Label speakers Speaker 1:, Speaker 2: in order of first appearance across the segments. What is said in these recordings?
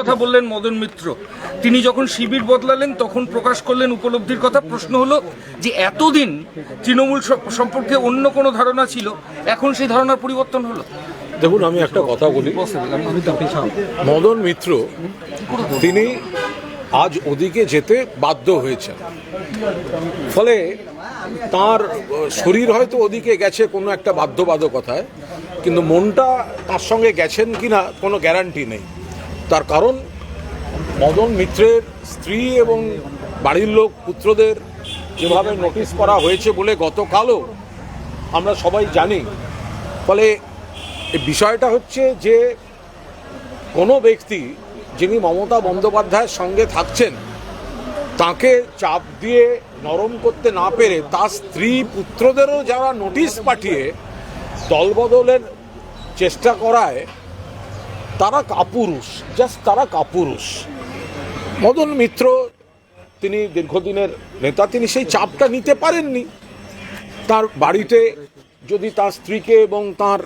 Speaker 1: কথা বললেন মদন মিত্র, তিনি যখন শিবির বদলালেন তখন প্রকাশ করলেন উপলব্ধির কথা। প্রশ্ন হলো যে এতদিন তৃণমূল সম্পর্কে অন্য কোনো ধারণা ছিল, এখন সেই ধারণার পরিবর্তন হলো।
Speaker 2: দেখুন, আমি একটা কথা বলি, মদন মিত্র তিনি আজ ওদিকে যেতে বাধ্য হয়েছেন, ফলে তার শরীর হয়তো ওদিকে গেছে কোনো একটা বাধ্যবাধকতায়, কিন্তু মনটা তার সঙ্গে গেছেন কিনা কোনো গ্যারান্টি নেই। তার কারণ মদন মিত্রের স্ত্রী এবং বাড়ির লোক পুত্রদের যেভাবে নোটিশ করা হয়েছে বলে গতকালও আমরা সবাই জানি। ফলে এই বিষয়টা হচ্ছে যে কোনো ব্যক্তি যিনি মমতা বন্দ্যোপাধ্যায়ের সঙ্গে থাকছেন তাকে চাপ দিয়ে নরম করতে না পেরে তার স্ত্রী পুত্রদেরও যারা নোটিশ পাঠিয়ে দলবদলের চেষ্টা করায় তারা কাপুরুষ, জাস্ট তারা কাপুরুষ। মদন মিত্র তিনি দীর্ঘদিনের নেতা, তিনি সেই চাপটা নিতে পারেননি। তার বাড়িতে যদি তার স্ত্রীকে এবং তার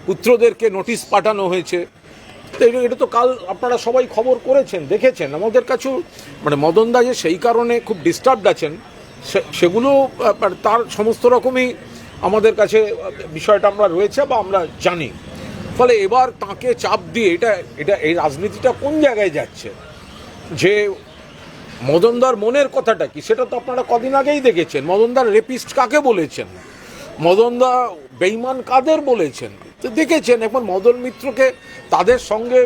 Speaker 2: পুত্রদেরকে নোটিশ পাঠানো হয়েছে, এটা তো কাল আপনারা সবাই খবর করেছেন, দেখেছেন। আমাদের কাছেও মানে মদনদা যে সেই কারণে খুব ডিস্টার্বড আছেন সেগুলো তার সমস্ত রকমই আমাদের কাছে বিষয়টা আমরা রয়েছে বা আমরা জানি। ফলে এবার তাকে চাপ দিয়ে এটা এই রাজনীতিটা কোন জায়গায় যাচ্ছে, যে মদনদার মনের কথাটা কি সেটা তো আপনারা কদিন আগেই দেখেছেন। মদনদার রেপিস্ট কাকে বলেছেন, মদনদা বেঈমান কাদের বলেছেন তো দেখেছেন। এখন মদন মিত্রকে তাদের সঙ্গে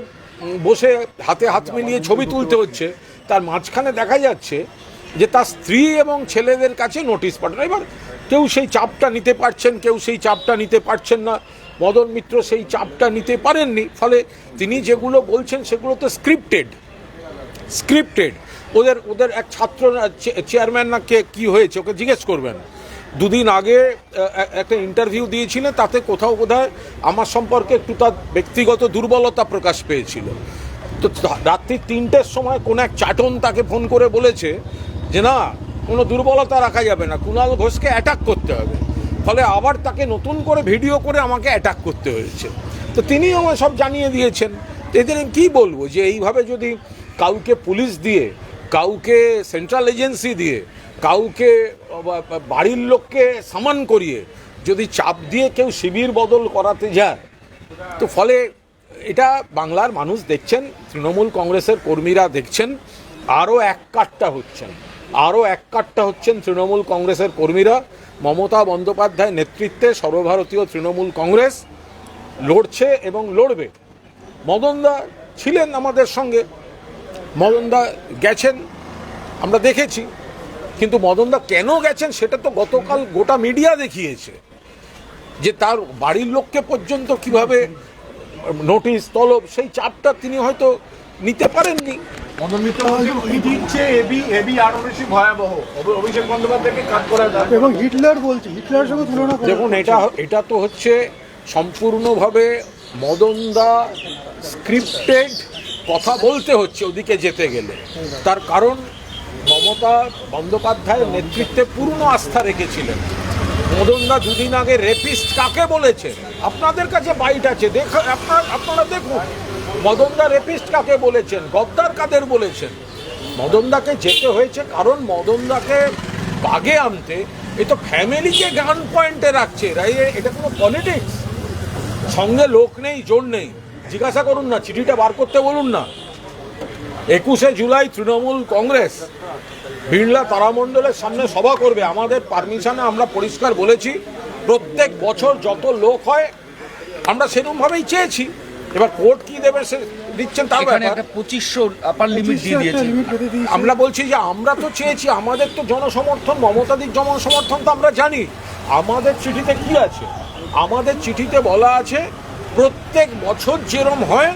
Speaker 2: বসে হাতে হাত মিলিয়ে ছবি তুলতে হচ্ছে, তার মাঝখানে দেখা যাচ্ছে যে তার স্ত্রী এবং ছেলেদের কাছে নোটিশ পাঠানো। এবার কেউ সেই চাপটা নিতে পারছেন, কেউ সেই চাপটা নিতে পারছেন না। মদন মিত্র সেই চাপটা নিতে পারেননি, ফলে তিনি যেগুলো বলছেন সেগুলো তো স্ক্রিপ্টেড। ওদের এক ছাত্র চেয়ারম্যান না কে কী হয়েছে ওকে জিজ্ঞেস করবেন। দুদিন আগে একটা ইন্টারভিউ দিয়েছিলেন, তাতে কোথাও বোধহয় আমার সম্পর্কে একটু তার ব্যক্তিগত দুর্বলতা প্রকাশ পেয়েছিল। তো রাত্রি 3টের সময় কোন এক চাটন তাকে ফোন করে বলেছে যে না, কোনো দুর্বলতা রাখা যাবে না, কুণাল ঘোষকে অ্যাটাক করতে হবে। ফলে আবার তাকে নতুন করে ভিডিও করে আমাকে অ্যাটাক করতে হয়েছে। তো তিনি আমায় সব জানিয়ে দিয়েছেন। এদের কি বলবো, যে এইভাবে যদি কাউকে পুলিশ দিয়ে, কাউকে সেন্ট্রাল এজেন্সি দিয়ে, কাউকে বাড়ির লোককে সামান করিয়ে যদি চাপ দিয়ে কেউ শিবির বদল করাতে যায়, তো ফলে এটা বাংলার মানুষ দেখছেন, তৃণমূল কংগ্রেসের কর্মীরা দেখছেন, আরও এক কাট্টা হচ্ছেন তৃণমূল কংগ্রেসের কর্মীরা। মমতা বন্দ্যোপাধ্যায় নেতৃত্বে সর্বভারতীয় তৃণমূল কংগ্রেস লড়ছে এবং লড়বে। মদনদা ছিলেন আমাদের সঙ্গে, মদনদা গেছেন, আমরা দেখেছি, কিন্তু মদনদা কেন গেছেন সেটা তো গতকাল গোটা মিডিয়া দেখিয়েছে, যে তার বাড়ির লোককে পর্যন্ত কিভাবে নোটিশ তলব, সেই চাপটা তিনি হয়তো নিতে পারেননি।
Speaker 3: মদন মিত্র দিচ্ছে এবি আরো বেশি ভয়াবহ, অভিষেক বন্দ্যোপাধ্যায়কে কাট করা যায়
Speaker 4: এবং হিটলার বলছে, হিটলারের সঙ্গে তুলনা করে।
Speaker 2: দেখুন, এটা তো হচ্ছে সম্পূর্ণভাবে মদনদা স্ক্রিপ্টেড কথা বলতে হচ্ছে ওদিকে যেতে গেলে। তার কারণ মমতা বন্দ্যোপাধ্যায়ের নেতৃত্বে পূর্ণ আস্থা রেখেছিলেন। মদনদা দুদিন আগে রেপিস্ট কাকে বলেছেন, আপনাদের কাছে বাইট আছে, আপনারা দেখুন মদনদা রেপিস্ট কাকে বলেছেন, গদ্দার কাদের বলেছেন। মদনদাকে যেতে হয়েছে কারণ মদনদাকে বাগে আনতে এই তো ফ্যামিলিকে গান পয়েন্টে রাখছে। এটা কোনো পলিটিক্স, সঙ্গে লোক নেই, জোর নেই। জিজ্ঞাসা করুন না, চিঠিটা বার করতে বলুন না। 21শে জুলাই তৃণমূল কংগ্রেস বিড়লা তারামণ্ডলের সামনে সভা করবে। আমাদের পারমিশনে আমরা পরিষ্কার বলেছি, প্রত্যেক বছর যত লোক হয় আমরা সেরকমভাবেই চেয়েছি। এবার কোর্ট কি দেবে সে দিচ্ছেন তার ব্যাপার।
Speaker 1: 2500 আপার লিমিট দিয়ে দিয়েছে।
Speaker 2: আমরা বলছি যে আমরা তো চেয়েছি, আমাদের তো জনসমর্থন, মমতাদির জনসমর্থন তো আমরা জানি। আমাদের চিঠিতে কি আছে, আমাদের চিঠিতে বলা আছে প্রত্যেক বছর যেরম হয়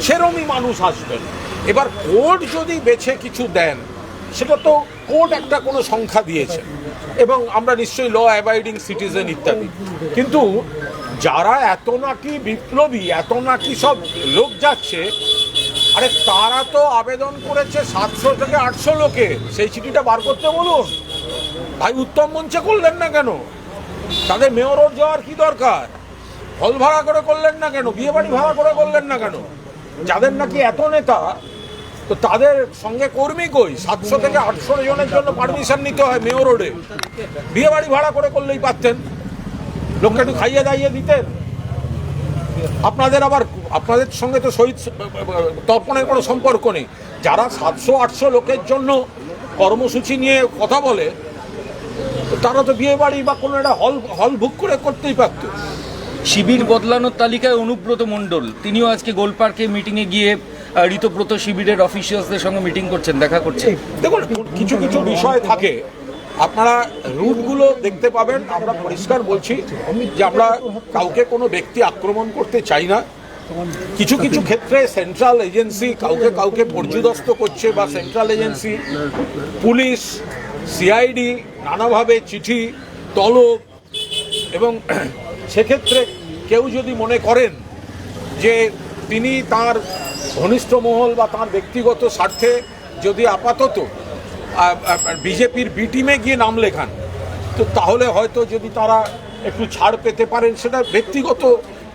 Speaker 2: সেরমই মানুষ আসবেন। এবার কোর্ট যদি বেছে কিছু দেন, সেটা তো কোর্ট একটা কোনো সংখ্যা দিয়েছে এবং আমরা নিশ্চয়ই ল অ্যাবাইডিং সিটিজেন ইত্যাদি। কিন্তু যারা এত নাকি বিপ্লবী, এত নাকি সব লোক যাচ্ছে, আরে তারা তো আবেদন করেছে 700 থেকে 800 লোকে। সেই চিঠিটা বার করতে বলুন ভাই। উত্তম মঞ্চে করলেন না কেন? তাদের মেয়র রোড যাওয়ার কি দরকার? হল ভাড়া করে করলেন না কেন? বিয়ে বাড়ি ভাড়া করে করলেন না কেন? যাদের নাকি এত নেতা, তো তাদের সঙ্গে কর্মী কই? 700 থেকে 800 জনের জন্য পারমিশন নিতে হয় মেয়র রোডে। বিয়ে বাড়ি ভাড়া করে করলেই পারতেন, লোককে একটু খাইয়ে দাইয়ে দিতেন। আপনাদের সঙ্গে তো শহীদ তর্পণের কোনো সম্পর্ক নেই। যারা 700-800 লোকের জন্য কর্মসূচি নিয়ে কথা বলে, তারা তো বিয়ে বাড়ি বা কোনো একটা হল বুক করে করতেই পারত।
Speaker 1: শিবির বদলানোর তালিকায় অনুব্রত মণ্ডল, তিনিও আজকে গোলপার্কে মিটিংয়ে গিয়ে ঋতব্রত শিবিরের অফিসিয়ালসদের সঙ্গে মিটিং করছেন, দেখা করছেন।
Speaker 2: দেখুন, কিছু কিছু বিষয় থাকে, আপনারা রুটগুলো দেখতে পাবেন। আমরা পরিষ্কার বলছি যে আমরা কাউকে কোনো ব্যক্তি আক্রমণ করতে চাই না। কিছু কিছু ক্ষেত্রে সেন্ট্রাল এজেন্সি কাউকে পর্যুদস্ত করছে, বা সেন্ট্রাল এজেন্সি, পুলিশ, সিআইডি নানাভাবে চিঠি, তলব, এবং সেক্ষেত্রে কেউ যদি মনে করেন যে তিনি তার ঘনিষ্ঠ মহল বা তার ব্যক্তিগত স্বার্থে যদি আপাতত বিজেপির বি টিমে গিয়ে নাম লেখান, তো তাহলে হয়তো যদি তারা একটু ছাড় পেতে পারেন, সেটা ব্যক্তিগত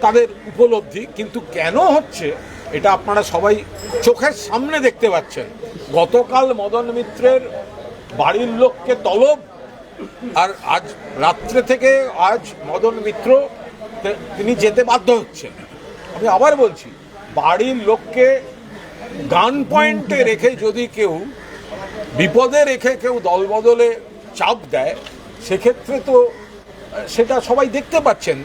Speaker 2: তাদের উপলব্ধি। কিন্তু কেন হচ্ছে এটা আপনারা সবাই চোখের সামনে দেখতে পাচ্ছেন। গতকাল মদন মিত্রের বাড়ির লোককে তলব, আর আজ রাত্রে থেকে আজ মদন মিত্র তিনি যেতে বাধ্য হচ্ছেন। আমি আবার বলছি, বাড়ির লোককে গান পয়েন্টে রেখে যদি কেউ বিপদে রেখে কেউ দলবদলে চাপ দেয়, সেক্ষেত্রে তো সেটা সবাই দেখতে পাচ্ছেন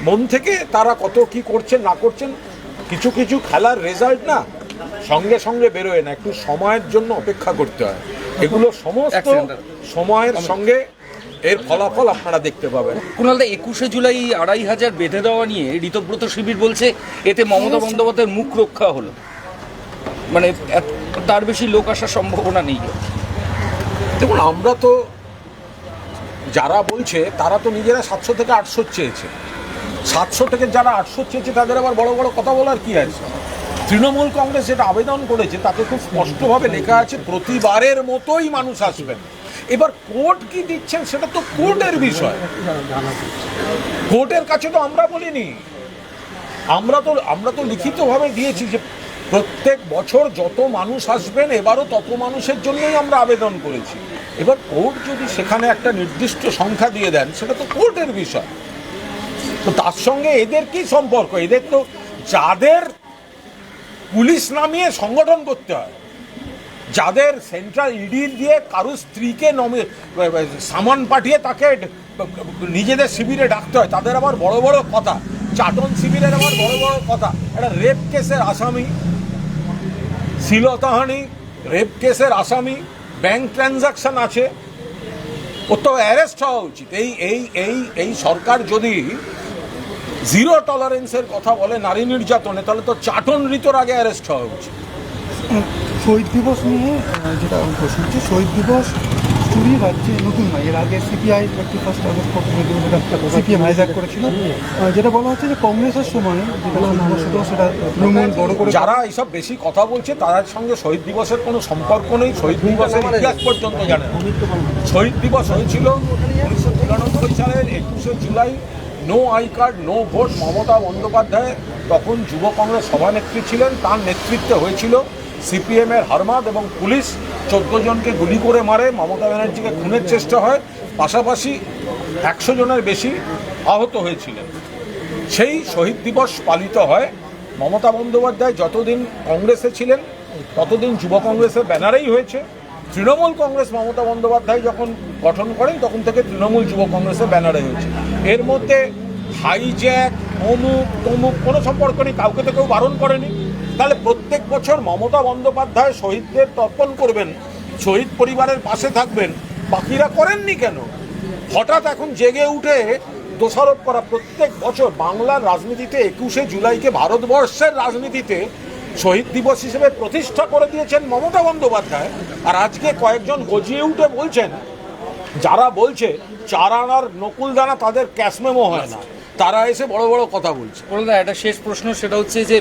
Speaker 2: মন থেকে তারা কত কি করছেন না করছেন। কিছু কিছু খেলার রেজাল্ট না সঙ্গে সঙ্গে বেরোয় না, একটু সময়ের জন্য অপেক্ষা করতে হয়। এগুলো সমস্ত সময়ের সঙ্গে এর ফলাফল আপনারা দেখতে পাবেন।
Speaker 1: কুণালদা, 21শে জুলাই 2500 বেঁধে দেওয়া নিয়ে ঋতব্রত শিবির বলছে এতে মমতা বন্দ্যোপাধ্যায়ের মুখ রক্ষা হলো, মানে তার বেশি লোক আসার সম্ভাবনা নেই।
Speaker 2: দেখুন, আমরা তো যারা বলছে তারা তো নিজেরা 700 থেকে 800 চেয়েছে। 700 থেকে যারা 800 চেয়েছে তাদের আবার বড় বড় কথা বলার কি আছে? তৃণমূল কংগ্রেস যেটা আবেদন করেছে তাতে খুব স্পষ্টভাবে লেখা আছে প্রতিবারের মতোই মানুষ আসবেন। এবার কোর্ট কি দিচ্ছেন সেটা তো কোর্টের বিষয়, কোর্টের কাছে তো আমরা বলিনি। আমরা তো লিখিতভাবে দিয়েছি যে প্রত্যেক বছর যত মানুষ আসবেন এবারও তত মানুষের জন্যই আমরা আবেদন করেছি। এবার কোর্ট যদি সেখানে একটা নির্দিষ্ট সংখ্যা দিয়ে দেন, সেটা তো কোর্টের বিষয়। তো তার সঙ্গে এদের কি সম্পর্ক? এদের তো যাদের পুলিশ নামিয়ে সংগঠন করতে হয়, যাদের সেন্ট্রাল ইডি দিয়ে কারো স্ত্রীকে সামান পাঠিয়ে তাকে নিজেদের শিবিরে ডাকতে হয়, তাদের আবার বড় বড় কথা। চাটন শিবিরের আবার বড় বড় কথা। একটা রেপ কেসের আসামি, শ্লীলতাহানি রেপ কেসের আসামি, ব্যাংক ট্রানজাকশন আছে, ও তো অ্যারেস্ট হওয়া উচিত। এই সরকার যদি জিরো টলারেন্সের কথা বলে নারী নির্যাতনে, তাহলে তো চাটন ঋতুর আগে অ্যারেস্ট হওয়া উচিত।
Speaker 4: শহীদ দিবস নিয়ে যেটা প্রশ্ন হচ্ছে, শহীদ দিবস চুরি রাজ্যে নতুন নয়, এর আগে সিপিআই 31 আগস্ট সিপিএম হাইজ্যাক করেছিল। যেটা বলা হচ্ছে যে কংগ্রেসের সময় যেটা সেটা তৃণমূল বড় করে।
Speaker 2: যারা এইসব বেশি কথা বলছে তাদের সঙ্গে শহীদ দিবসের কোনো সম্পর্ক নেই, শহীদ দিবসের ইতিহাস পর্যন্ত জানে না। শহীদ দিবস হয়েছিল 1993 সালের 21শে জুলাই। No I card, no vote. Mamata Bandyopadhyay তখন যুব কংগ্রেস সভানেত্রী ছিলেন, তার নেতৃত্বে হয়েছিল। সিপিএমের হারমাদ এবং পুলিশ 14 জনকে গুলি করে মারে, মমতা ব্যানার্জিকে খুনের চেষ্টা হয়, পাশাপাশি 100 জনের বেশি আহত হয়েছিলেন। সেই শহীদ দিবস পালিত হয়। মমতা বন্দ্যোপাধ্যায় যতদিন কংগ্রেসে ছিলেন ততদিন যুব কংগ্রেসের ব্যানারেই হয়েছে। তৃণমূল কংগ্রেস মমতা বন্দ্যোপাধ্যায় যখন গঠন করেন তখন থেকে তৃণমূল যুব কংগ্রেসের ব্যানারে হয়েছে। এর মধ্যে হাইজ্যাক, অমুক তমুক কোনো সম্পর্ক নেই, কাউকে তো কেউ বারণ করেনি। তাহলে প্রত্যেক বছর মমতা বন্দ্যোপাধ্যায় শহীদদের তর্পণ করবেন, শহীদ পরিবারের পাশে থাকবেন, বাকিরা করেননি কেন? হঠাৎ এখন জেগে উঠে দোষারোপ করা। প্রত্যেক বছর বাংলার রাজনীতিতে 21শে জুলাইকে ভারতবর্ষের রাজনীতিতে শহীদ দিবস হিসেবে প্রতিষ্ঠা করে দিয়েছেন মমতা বন্দ্যোপাধ্যায়। আর আজকে কয়েকজন গজিয়ে উঠে বলছেন, যারা বলছে 4 আনার নকুলদানা তাদের ক্যাশমেমো হয় না, তারা এসে বড় বড় কথা বলছে।
Speaker 1: বলদা, একটা শেষ প্রশ্ন, সেটা হচ্ছে যে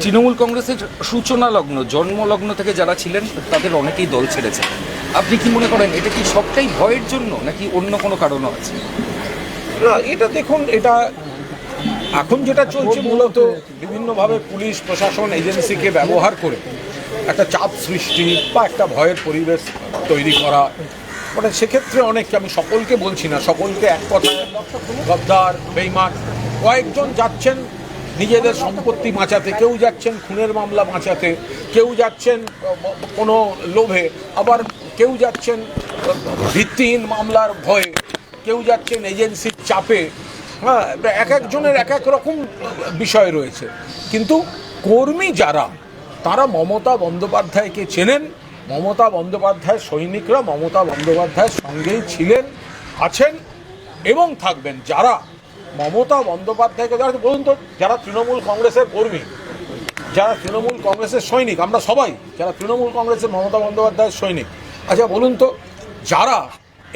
Speaker 1: তৃণমূল কংগ্রেসের সূচনা লগ্ন, জন্মলগ্ন থেকে যারা ছিলেন তাদের অনেকেই দল ছেড়েছে। আপনি কি মনে করেন এটা কি সবটাই ভয়ের জন্য নাকি অন্য কোনো কারণও আছে?
Speaker 2: এটা দেখুন, এটা এখন যেটা চলছে মূলত বিভিন্নভাবে পুলিশ প্রশাসন এজেন্সিকে ব্যবহার করে একটা চাপ সৃষ্টি বা একটা ভয়ের পরিবেশ তৈরি করা, মানে সেক্ষেত্রে অনেককে, আমি সকলকে বলছি না, সকলকে এক কথায় গদ্দার বেঈমান, কয়েকজন যাচ্ছেন নিজেদের সম্পত্তি বাঁচাতে, কেউ যাচ্ছেন খুনের মামলা বাঁচাতে, কেউ যাচ্ছেন কোনো লোভে, আবার কেউ যাচ্ছেন ভিত্তিহীন মামলার ভয়ে, কেউ যাচ্ছেন এজেন্সির চাপে। হ্যাঁ, এক একজনের এক এক রকম বিষয় রয়েছে, কিন্তু কর্মী যারা, তারা মমতা বন্দ্যোপাধ্যায়কে চেনেন, মমতা বন্দ্যোপাধ্যায়ের সৈনিকরা মমতা বন্দ্যোপাধ্যায়ের সঙ্গেই ছিলেন, আছেন এবং থাকবেন। যারা মমতা বন্দ্যোপাধ্যায়কে, যারা বলুন তো, যারা তৃণমূল কংগ্রেসের কর্মী, যারা তৃণমূল কংগ্রেসের সৈনিক, আমরা সবাই যারা তৃণমূল কংগ্রেসের মমতা বন্দ্যোপাধ্যায়ের সৈনিক, আচ্ছা বলুন তো, যারা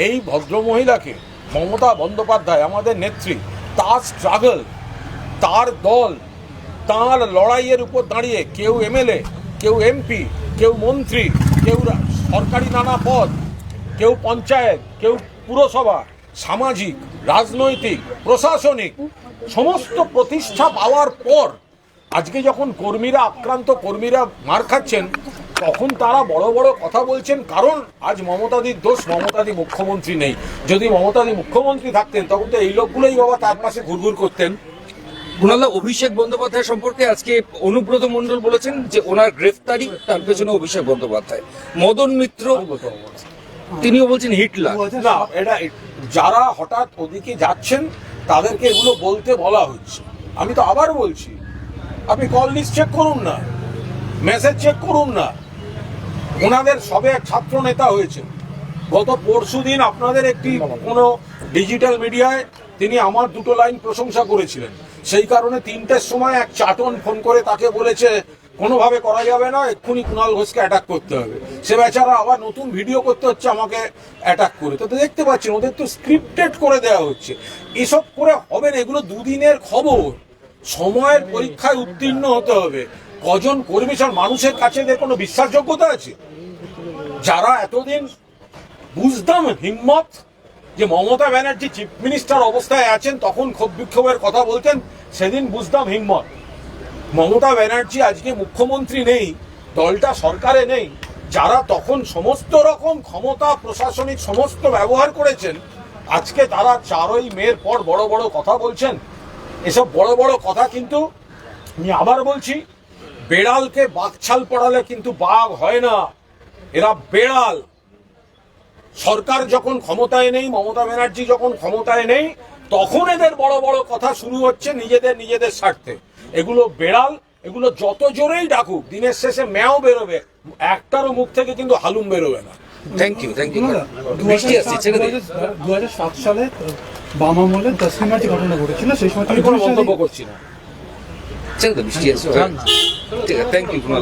Speaker 2: এই ভদ্রমহিলাকে, মমতা বন্দ্যোপাধ্যায় আমাদের নেত্রী, তার স্ট্রাগল, তার দল, তার লড়াইয়ের উপর দাঁড়িয়ে কেউ এমএলএ, কেউ এমপি, কেউ মন্ত্রী, কেউ সরকারি নানা পদ, কেউ পঞ্চায়েত, কেউ পুরসভা, সামাজিক, রাজনৈতিক, প্রশাসনিক সমস্ত প্রতিষ্ঠা পাওয়ার পর আজকে যখন কর্মীরা আক্রান্ত, কর্মীরা মার খাচ্ছেন, তখন তারা বড় বড় কথা বলছেন। কারণ আজ মমতাদির দোষ, মমতাদি মুখ্যমন্ত্রী নেই। যদি মমতাদি মুখ্যমন্ত্রী থাকতেন তখন তো এই লোকগুলোই বাবা তার পাশে ঘুরঘুর করতেন।
Speaker 1: কুণালদা, অভিষেক বন্দ্যোপাধ্যায় সম্পর্কে আজকে অনুব্রত মণ্ডল বলেছেন যে ওনার গ্রেফতারি, তার পেছনে অভিষেক বন্দ্যোপাধ্যায়। মদন মিত্র তিনিও বলছেন হিটলার।
Speaker 2: না, এটা যারা হঠাৎ ওদিকে যাচ্ছেন তাদেরকে এগুলো বলতে বলা হচ্ছে। আমি তো আবার বলছি, আপনি কল লিস্ট চেক করুন না, মেসেজ চেক করুন না। ওনাদের সবে এক ছাত্র নেতা হয়েছে। গত পরশুদিন আপনাদের একটি কোনো ডিজিটাল মিডিয়ায় তিনি আমার দুটো লাইন প্রশংসা করেছিলেন। সেই কারণে 3টের সময় এক চাটন ফোন করে তাকে বলেছে কোনোভাবে করা যাবে না, এক্ষুনি কুণাল ঘোষকে অ্যাটাক করতে হবে। সে বেচারা আবার নতুন ভিডিও করতে হচ্ছে আমাকে অ্যাটাক করে। তো দেখতে পাচ্ছেন ওদের তো স্ক্রিপ্টেড করে দেওয়া হচ্ছে। এসব করে হবে না, এগুলো দুদিনের খবর। সময়ের পরীক্ষায় উত্তীর্ণ হতে হবে। কজন কর্মী, মানুষের কাছে এদের কোনো বিশ্বাসযোগ্যতা আছে? যারা এতদিন বুঝতাম হিম্মত, যে মমতা ব্যানার্জি চিফ মিনিস্টার অবস্থায় আছেন তখন ক্ষোভ বিক্ষোভের কথা বলতেন, সেদিন বুঝতাম হিম্মত। মমতা ব্যানার্জি আজকে মুখ্যমন্ত্রী নেই, দলটা সরকারে নেই, যারা তখন সমস্ত রকম ক্ষমতা, প্রশাসনিক সমস্ত ব্যবহার করেছেন, আজকে তারা 4ই মের পর বড় বড় কথা বলছেন। এসব বড় বড় কথা কিন্তু আমি আবার বলছি, বেড়ালকে বাঘছাল পড়ালে কিন্তু বাঘ হয় না, এরা বেড়াল। সরকার যখন ক্ষমতায় নেই, মমতা ব্যানার্জি যখন ক্ষমতায় নেই, তখন এদের বড় বড় কথা শুরু হচ্ছে নিজেদের স্বার্থে। এগুলো বেড়াল, এগুলো যত জোরেই ডাকুক, দিনের শেষে ম্যাও বেরোবে, একটারও মুখ থেকে কিন্তু হালুম বেরোবে না।
Speaker 1: Thank you, thank you. বৃষ্টি আসছে, ছেড়ে দিন।
Speaker 4: 2007 সালে বাম আমলে 10ই মার্চ ঘটনা ঘটেছিল, সেই সময়
Speaker 2: আমি কোনো মন্তব্য করছি না।
Speaker 1: ছেড়ে দিন, বৃষ্টি আসছে। ঠিক আছে, থ্যাংক ইউ কুণাল।